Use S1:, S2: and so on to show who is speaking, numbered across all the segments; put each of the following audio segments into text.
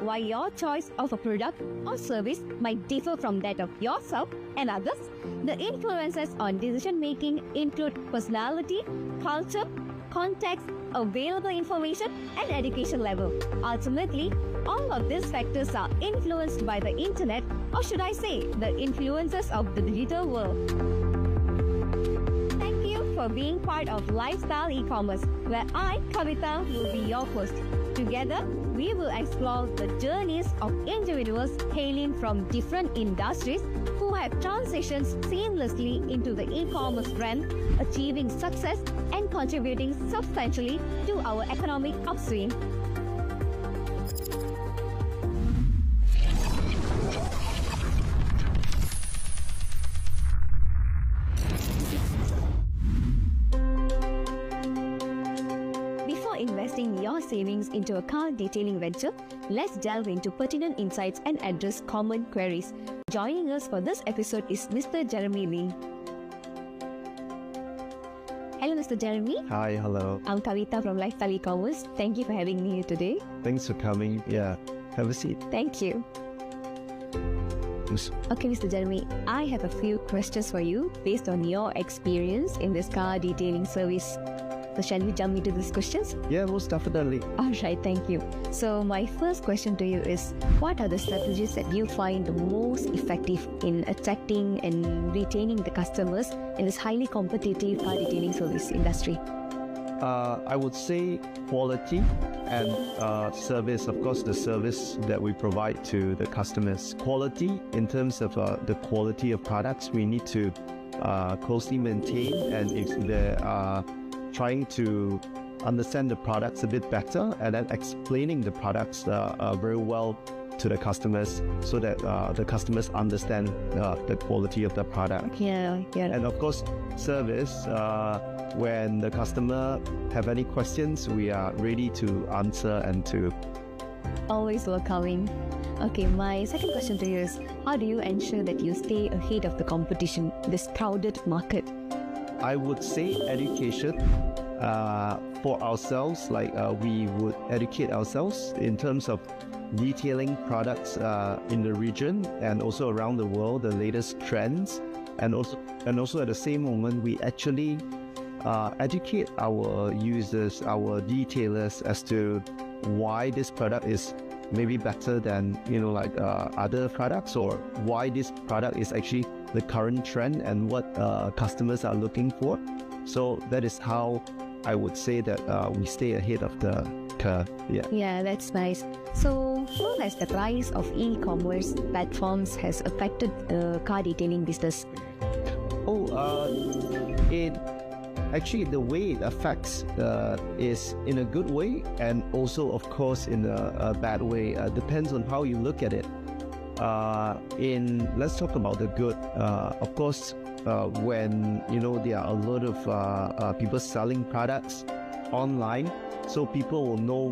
S1: why your choice of a product or service might differ from that of yourself and others. The influences on decision making include personality, culture, context, available information, and education level. Ultimately, all of these factors are influenced by the internet, or should I say, the influences of the digital world. Thank you for being part of Lifestyle E-commerce, where I, Kavita, will be your host. Together, we will explore the journeys of individuals hailing from different industries who have transitioned seamlessly into the e-commerce brand, achieving success and contributing substantially to our economic upswing. Investing your savings into a car detailing venture, let's delve into pertinent insights and address common queries. Joining us for this episode is Mr. Jeremy Lee. Hello, Mr. Jeremy.
S2: Hi, hello.
S1: I'm Kavita from Lifestyle E-commerce. Thank you for having me here today.
S2: Thanks for coming. Yeah, have a seat.
S1: Thank you. Okay, Mr. Jeremy, I have a few questions for you based on your experience in this car detailing service. So shall we jump into these questions?
S2: Yeah, most definitely.
S1: Alright, thank you. So my first question to you is, what are the strategies that you find the most effective in attracting and retaining the customers in this highly competitive car detailing service industry?
S2: I would say quality and service. Of course, the service that we provide to the customers. Quality in terms of the quality of products we need to closely maintain, and if there are trying to understand the products a bit better and then explaining the products very well to the customers so that the customers understand the quality of the product.
S1: Yeah.
S2: And of course, service. When the customer have any questions, we are ready to answer and to
S1: always welcoming. Okay, my second question to you is, how do you ensure that you stay ahead of the competition, this crowded market?
S2: I would say education for ourselves, like we would educate ourselves in terms of detailing products in the region and also around the world, the latest trends, and also at the same moment we actually educate our users, our detailers, as to why this product is maybe better than other products, or why this product is actually the current trend and what customers are looking for. So that is how I would say that we stay ahead of the curve.
S1: Yeah, that's nice. So how has the rise of e-commerce platforms has affected the car detailing business?
S2: Actually, the way it affects is in a good way, and also, of course, in a bad way. Depends on how you look at it. Let's talk about the good. Of course, when there are a lot of people selling products online, so people will know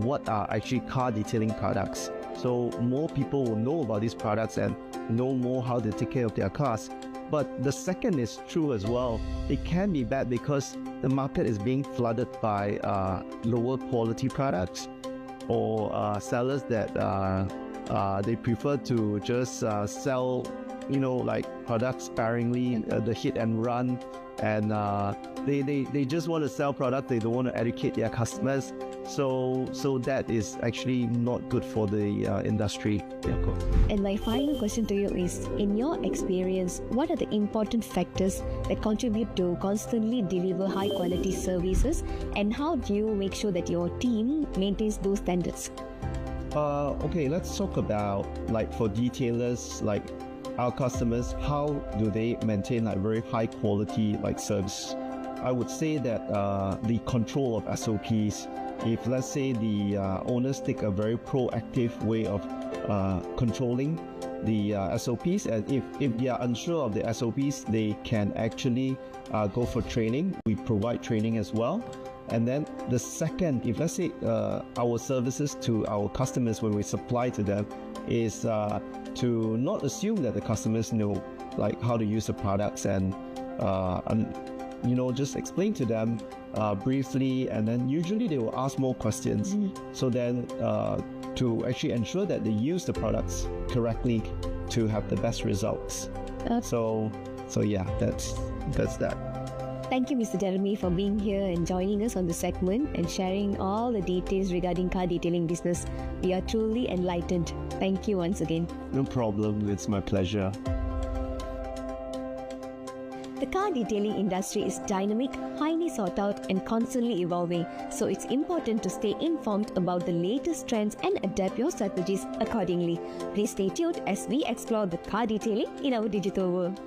S2: what are actually car detailing products. So more people will know about these products and know more how to take care of their cars. But the second is true as well. It can be bad because the market is being flooded by lower quality products, or sellers that they prefer to just sell, like products sparingly, the hit and run, and they just want to sell product. They don't want to educate their customers. So that is actually not good for the industry.
S1: And my final question to you is, in your experience, what are the important factors that contribute to constantly deliver high quality services, and how do you make sure that your team maintains those standards?
S2: Okay, let's talk about, like, for detailers, like our customers, how do they maintain like very high quality like service? I would say that the control of SOPs. If let's say the owners take a very proactive way of controlling the SOPs, and if they are unsure of the SOPs, they can actually go for training. We provide training as well. And then the second, if let's say our services to our customers when we supply to them is to not assume that the customers know like how to use the products, and just explain to them briefly, and then usually they will ask more questions. So then to actually ensure that they use the products correctly to have the best results. So yeah, that's that.
S1: Thank you, Mr. Jeremy, for being here and joining us on the segment and sharing all the details regarding car detailing business. We are truly enlightened. Thank you once again.
S2: No problem. It's my pleasure.
S1: The car detailing industry is dynamic, highly sought out, and constantly evolving, so it's important to stay informed about the latest trends and adapt your strategies accordingly. Please stay tuned as we explore the car detailing in our digital world.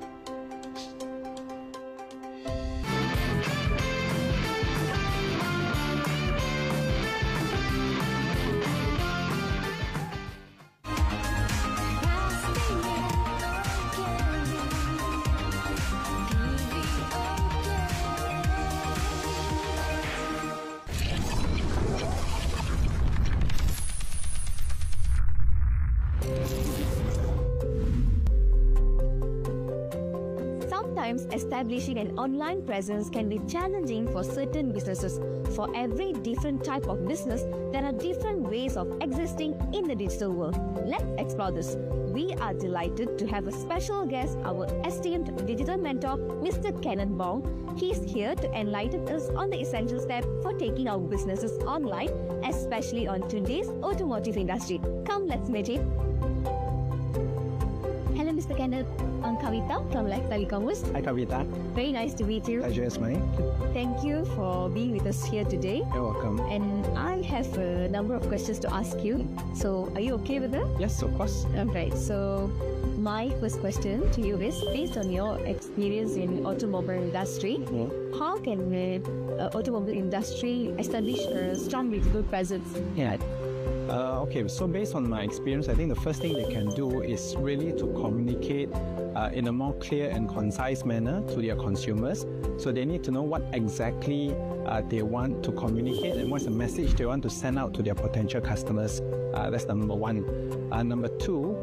S1: Sometimes establishing an online presence can be challenging for certain businesses. For every different type of business, there are different ways of existing in the digital world. Let's explore this. We are delighted to have a special guest, our esteemed digital mentor, Mr. Kenneth Bong. He's here to enlighten us on the essential steps for taking our businesses online, especially on today's automotive industry. Come, let's meet him. Hello, Mr. Kenneth. I'm Kavita from Lifestyle E-commerce.
S3: Hi Kavita.
S1: Very nice to meet you.
S3: Pleasure is mine.
S1: Thank you for being with us here today.
S3: You're welcome.
S1: And I have a number of questions to ask you. So, are you okay with that?
S3: Yes, of course.
S1: Alright, so my first question to you is, based on your experience in automobile industry, how can the automobile industry establish a strong digital presence?
S3: Yeah. Okay, so based on my experience, I think the first thing they can do is really to communicate in a more clear and concise manner to their consumers. So they need to know what exactly they want to communicate and what's the message they want to send out to their potential customers. That's number one. Number two,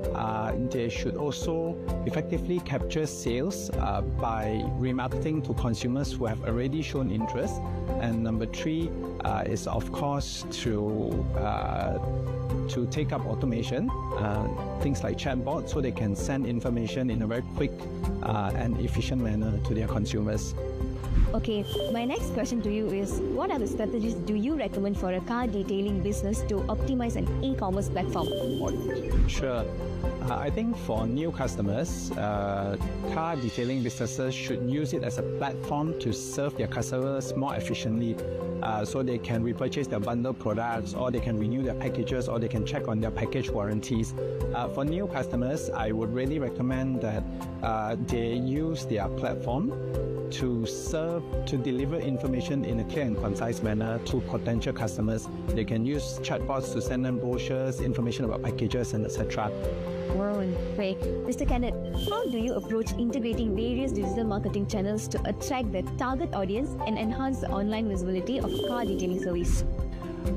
S3: they should also effectively capture sales by remarketing to consumers who have already shown interest. And number three is, of course, to take up automation, things like chatbots, so they can send information in a very quick and efficient manner to their consumers.
S1: Okay, my next question to you is, what are the strategies do you recommend for a car detailing business to optimize an e-commerce platform?
S3: Sure. I think for new customers, car detailing businesses should use it as a platform to serve their customers more efficiently. So they can repurchase their bundle products, or they can renew their packages, or they can check on their package warranties. For new customers, I would really recommend that they use their platform to deliver information in a clear and concise manner to potential customers. They can use chatbots to send them brochures, information about packages, and etc.
S1: Wow, great. Mr. Kenneth, how do you approach integrating various digital marketing channels to attract the target audience and enhance the online visibility of car detailing service?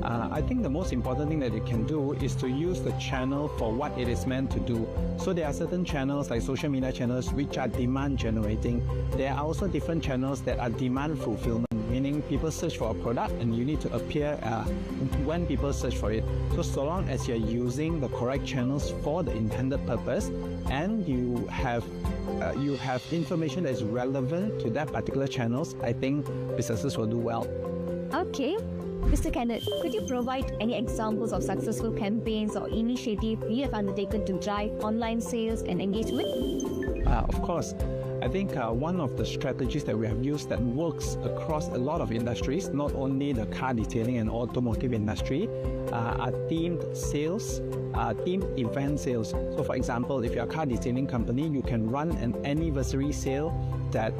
S3: I think the most important thing that you can do is to use the channel for what it is meant to do. So there are certain channels like social media channels which are demand generating. There are also different channels that are demand fulfillment, meaning people search for a product and you need to appear when people search for it. So long as you're using the correct channels for the intended purpose and you have information that is relevant to that particular channels, I think businesses will do well.
S1: Okay. Mr. Kenneth, could you provide any examples of successful campaigns or initiatives you have undertaken to drive online sales and engagement?
S3: Of course. I think one of the strategies that we have used that works across a lot of industries, not only the car detailing and automotive industry, are themed sales, themed event sales. So for example, if you're a car detailing company, you can run an anniversary sale that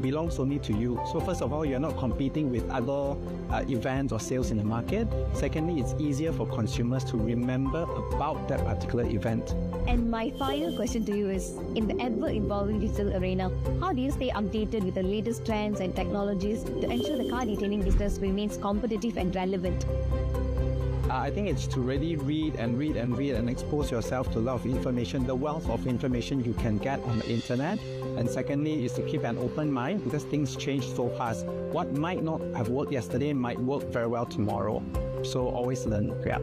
S3: belongs only to you. So first of all, you're not competing with other events or sales in the market. Secondly, it's easier for consumers to remember about that particular event.
S1: And my final question to you is, in the ever-evolving digital arena, how do you stay updated with the latest trends and technologies to ensure the car detailing business remains competitive and relevant?
S3: I think it's to really read and expose yourself to a lot of information, the wealth of information you can get on the internet. And secondly is to keep an open mind, because things change so fast. What might not have worked yesterday might work very well tomorrow. So always learn. Yeah.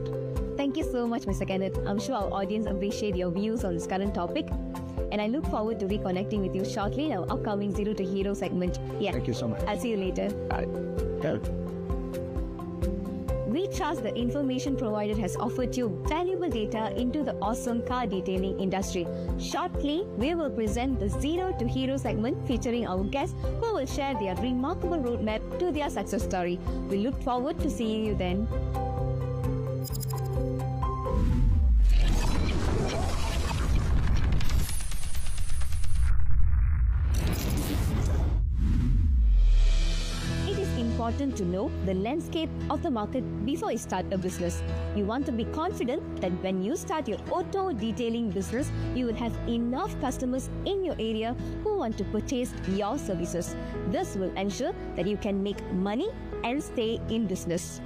S1: Thank Thank you so much, Mr. Kenneth. I'm sure our audience appreciate your views on this current topic. And I look forward to reconnecting with you shortly in our upcoming Zero to Hero segment. Yeah.
S3: Thank you so much.
S1: I'll see you later.
S3: Bye.
S1: We trust the information provided has offered you valuable data into the awesome car detailing industry. Shortly, we will present the Zero to Hero segment featuring our guests who will share their remarkable roadmap to their success story. We look forward to seeing you then. Important to know the landscape of the market before you start a business. You want to be confident that when you start your auto detailing business, you will have enough customers in your area who want to purchase your services. This will ensure that you can make money and stay in business.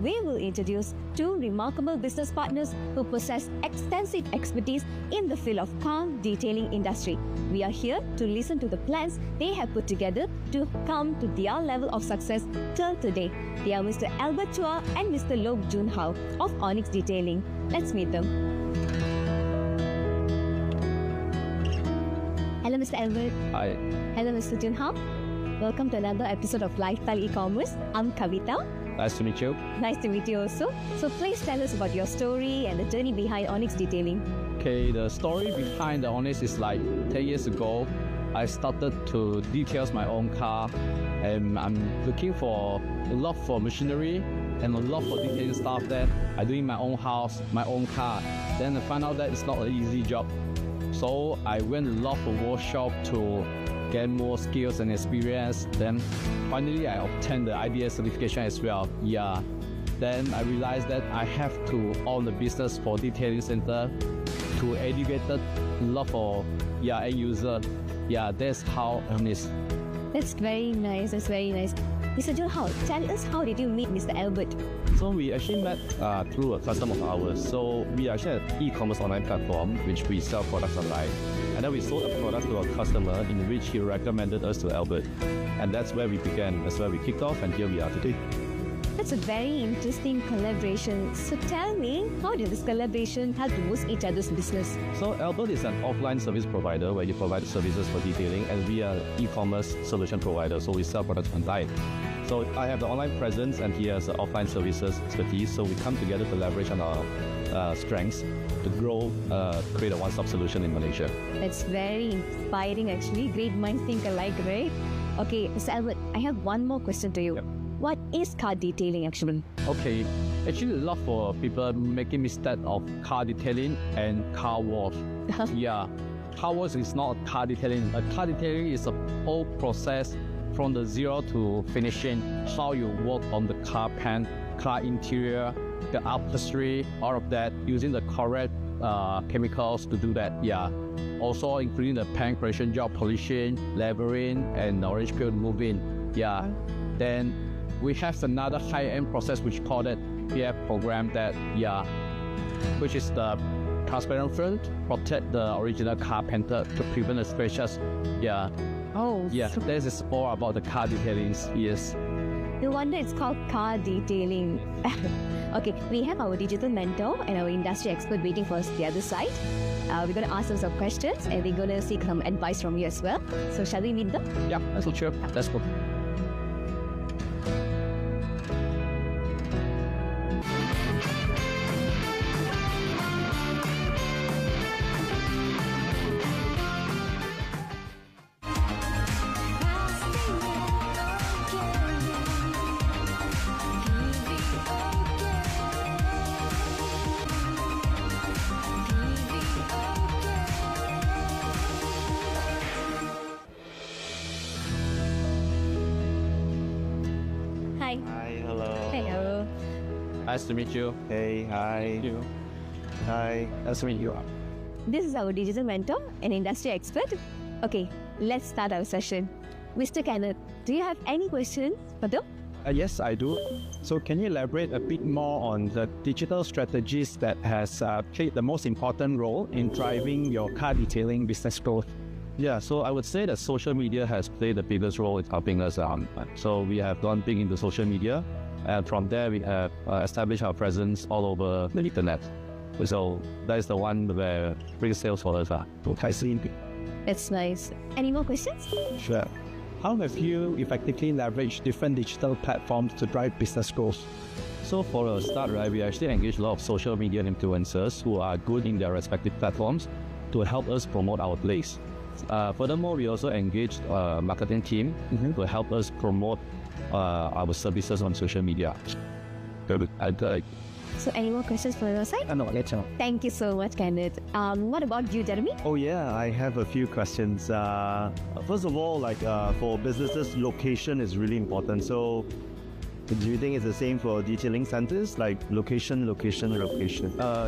S1: We will introduce two remarkable business partners who possess extensive expertise in the field of car detailing industry. We are here to listen to the plans they have put together to come to their level of success till today. They are Mr. Albert Chua and Mr. Lok Jun Hao of Onyx Detailing. Let's meet them. Hello, Mr. Albert.
S3: Hi.
S1: Hello, Mr. Jun Hao. Welcome to another episode of Lifestyle E-Commerce. I'm Kavita.
S3: Nice to meet you.
S1: Nice to meet you also. So please tell us about your story and the journey behind Onyx Detailing.
S3: Okay, the story behind the Onyx is like 10 years ago, I started to detail my own car, and I'm looking for a lot for machinery and a lot for detailing stuff that I do in my own house, my own car. Then I found out that it's not an easy job. So I went a lot for workshop to get more skills and experience. Then finally I obtained the IDS certification as well. Yeah. Then I realized that I have to own a business for detailing center to educate a lot for end user. Yeah, that's how Onyx.
S1: That's very nice. That's very nice. Mr. Jun Hao, tell us, how did you meet Mr. Albert?
S4: So we actually met through a customer of ours. So we actually have e-commerce online platform which we sell products online. And then we sold a product to a customer in which he recommended us to Albert. And that's where we began. That's where we kicked off, and here we are today.
S1: That's a very interesting collaboration. So tell me, how did this collaboration help to boost each other's business?
S4: So Albert is an offline service provider where he provides services for detailing, and we are an e-commerce solution provider, so we sell products online. So I have the online presence and he has the offline services expertise, so we come together to leverage on our strengths to grow, create a one-stop solution in Malaysia.
S1: That's very inspiring actually. Great minds think alike, right? Okay, Mr. Albert, I have one more question to you.
S3: Yep.
S1: What is car detailing actually?
S3: Okay, actually a lot for people making mistake of car detailing and car wash. Yeah, car wash is not car detailing. A car detailing is a whole process from the zero to finishing, how you work on the car paint, car interior, the upholstery, all of that, using the correct chemicals to do that. Yeah, also including the paint correction job, polishing, leveling, and orange peel removing. Yeah, then we have another high-end process which called it PF program which is the transparent film, protect the original car painter to prevent the scratches. Yeah.
S1: Oh.
S3: Yeah, this is all about the car detailing. Yes.
S1: No wonder it's called car detailing. Okay, we have our digital mentor and our industry expert waiting for us the other side. We're going to ask them some questions and we're going to seek some advice from you as well. So shall we meet them?
S3: Yeah, that's sure. Let's go.
S1: Hi.
S2: Hi, hello.
S1: Hello.
S3: Nice to meet you.
S2: Hey, hi.
S3: You.
S2: Hi.
S3: Nice to meet you.
S1: This is our digital mentor and industry expert. Okay, let's start our session. Mr. Kenneth, do you have any questions for them?
S3: Yes, I do. So can you elaborate a bit more on the digital strategies that has played the most important role in driving your car detailing business growth?
S4: Yeah, so I would say that social media has played the biggest role in helping us out. So we have gone big into social media, and from there we have established our presence all over the internet. So that is the one where brings sales for us.
S3: I see.
S1: That's nice. Any more questions?
S3: Sure. How have you effectively leveraged different digital platforms to drive business growth?
S4: So for a start, right, we actually engage a lot of social media influencers who are good in their respective platforms to help us promote our place. Furthermore, we also engaged a marketing team to help us promote our services on social media.
S1: So any more questions from your side?
S3: No, let's know.
S1: Thank you so much, Kenneth. What about you, Jeremy?
S2: Oh yeah, I have a few questions. First of all, for businesses, location is really important. So do you think it's the same for detailing centers? Like location?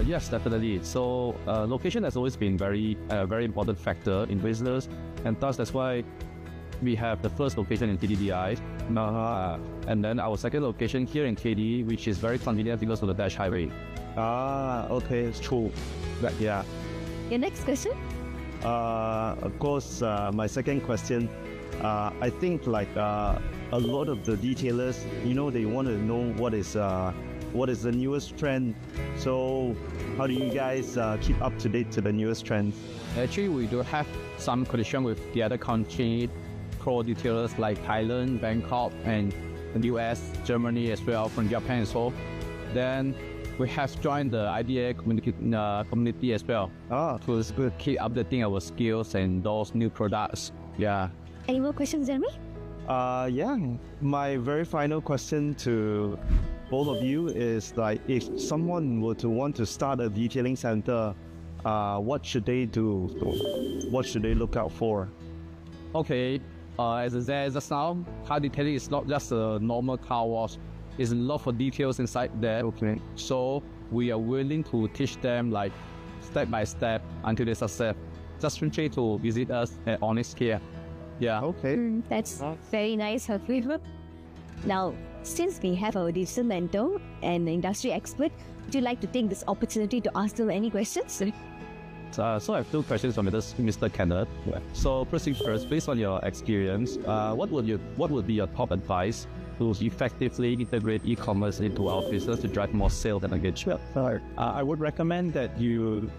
S4: Yes, definitely. So location has always been very important factor in business, and thus that's why we have the first location in KDDI, and then our second location here in KD, which is very convenient because of the Dash Highway.
S2: Okay, it's true. But yeah.
S1: Your next question?
S2: Of course, my second question, I think a lot of the detailers, they want to know what is the newest trend. So how do you guys keep up to date to the newest trends?
S3: Actually, we do have some connection with the other country pro detailers like Thailand, Bangkok, and the US, Germany as well, from Japan as well. Then we have joined the IDA community as well to keep updating our skills and those new products. Yeah.
S1: Any more questions, Jeremy?
S2: Yeah. My very final question to both of you is if someone were to want to start a detailing center, what should they do? What should they look out for?
S3: Okay. As I said just now, car detailing is not just a normal car wash. It's a lot of details inside there.
S2: Okay.
S3: So we are willing to teach them step by step until they succeed. Just try to visit us at Honest Care. Yeah.
S2: Okay.
S1: That's very nice of you. Now, since we have our digital mentor and industry expert, would you like to take this opportunity to ask them any questions?
S4: So I have two questions from Mr. Kenneth. So first things first, based on your experience, what would be your top advice to effectively integrate e-commerce into our business to drive more sales and engagement?
S3: I would recommend that you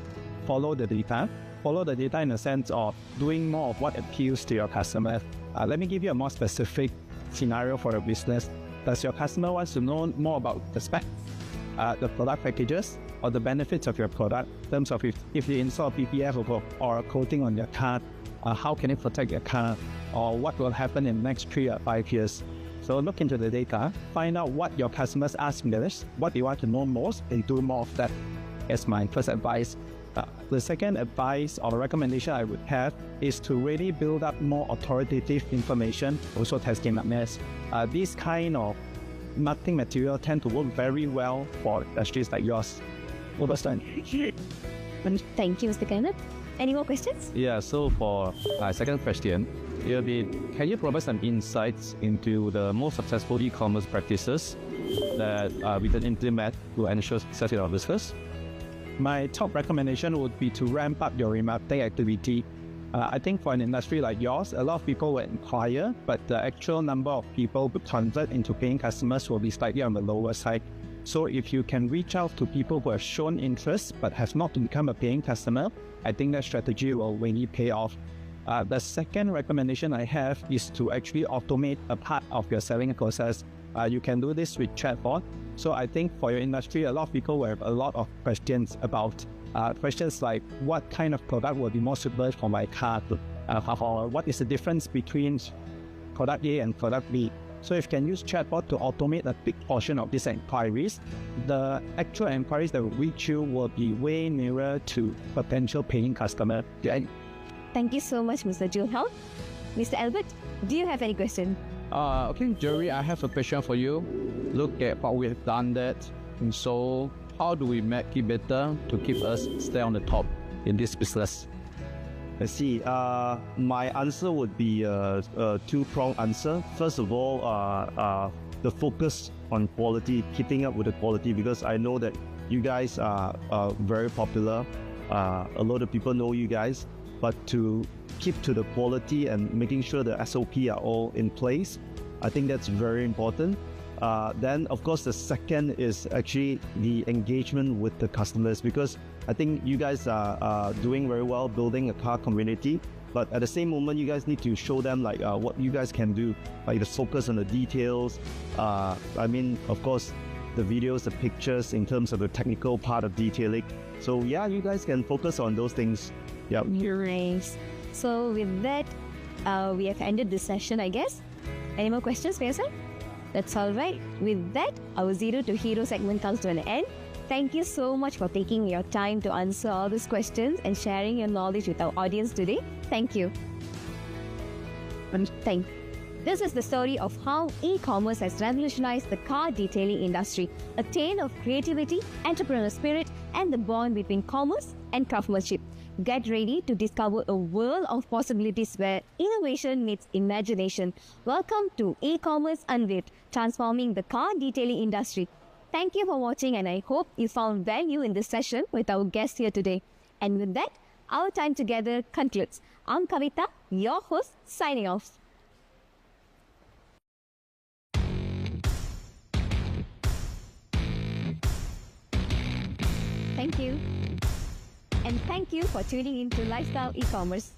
S3: follow the data. Follow the data in the sense of doing more of what appeals to your customer. Let me give you a more specific scenario for your business. Does your customer want to know more about the specs, the product packages, or the benefits of your product in terms of if you install PPF or a coating on your car, how can it protect your car, or what will happen in the next 3 or 5 years. So look into the data, find out what your customers ask most, what they want to know most, and do more of that. That's my first advice. The second advice or recommendation I would have is to really build up more authoritative information, also testimonials. These kind of marketing material tend to work very well for industries like yours. Overstand.
S1: Thank you, Mr. Kenneth. Any more questions?
S4: Yeah, so for my second question, it'll be, can you provide some insights into the most successful e-commerce practices that we can implement to ensure success in our business?
S3: My top recommendation would be to ramp up your remarketing activity. I think for an industry like yours, a lot of people will inquire, but the actual number of people who convert into paying customers will be slightly on the lower side. So if you can reach out to people who have shown interest but have not become a paying customer, I think that strategy will really pay off. The second recommendation I have is to actually automate a part of your selling process. You can do this with chatbot. So I think for your industry, a lot of people will have a lot of questions about questions like what kind of product will be more suitable for my car, or what is the difference between product A and product B. So if you can use chatbot to automate a big portion of these inquiries, the actual inquiries that will reach you will be way nearer to potential paying customer.
S1: Thank you so much, Mr. Julhel. Mr. Albert, do you have any question?
S3: Okay, Jerry, I have a question for you. Look at what we've done that. And so how do we make it better to keep us stay on the top in this business?
S2: I see. My answer would be a two-pronged answer. First of all, the focus on quality, keeping up with the quality, because I know that you guys are very popular. A lot of people know you guys. but to keep to the quality and making sure the SOP are all in place. I think that's very important. Then, of course, the second is actually the engagement with the customers, because I think you guys are doing very well building a car community. But at the same moment, you guys need to show them like what you guys can do, like the focus on the details. I mean, of course, the videos, the pictures in terms of the technical part of detailing. So yeah, you guys can focus on those things. Yeah.
S1: Nice. So with that, we have ended this session, I guess. Any more questions, Faisal? That's all right. With that, our Zero to Hero segment comes to an end. Thank you so much for taking your time to answer all these questions and sharing your knowledge with our audience today. Thank you. This is the story of how e-commerce has revolutionized the car detailing industry, a tale of creativity, entrepreneurial spirit, and the bond between commerce and craftsmanship. Get ready to discover a world of possibilities where innovation meets imagination. Welcome to E-Commerce Unveiled, transforming the car detailing industry. Thank you for watching, and I hope you found value in this session with our guests here today. And with that, our time together concludes. I'm Kavita, your host, signing off. Thank you. And thank you for tuning in to Lifestyle E-Commerce.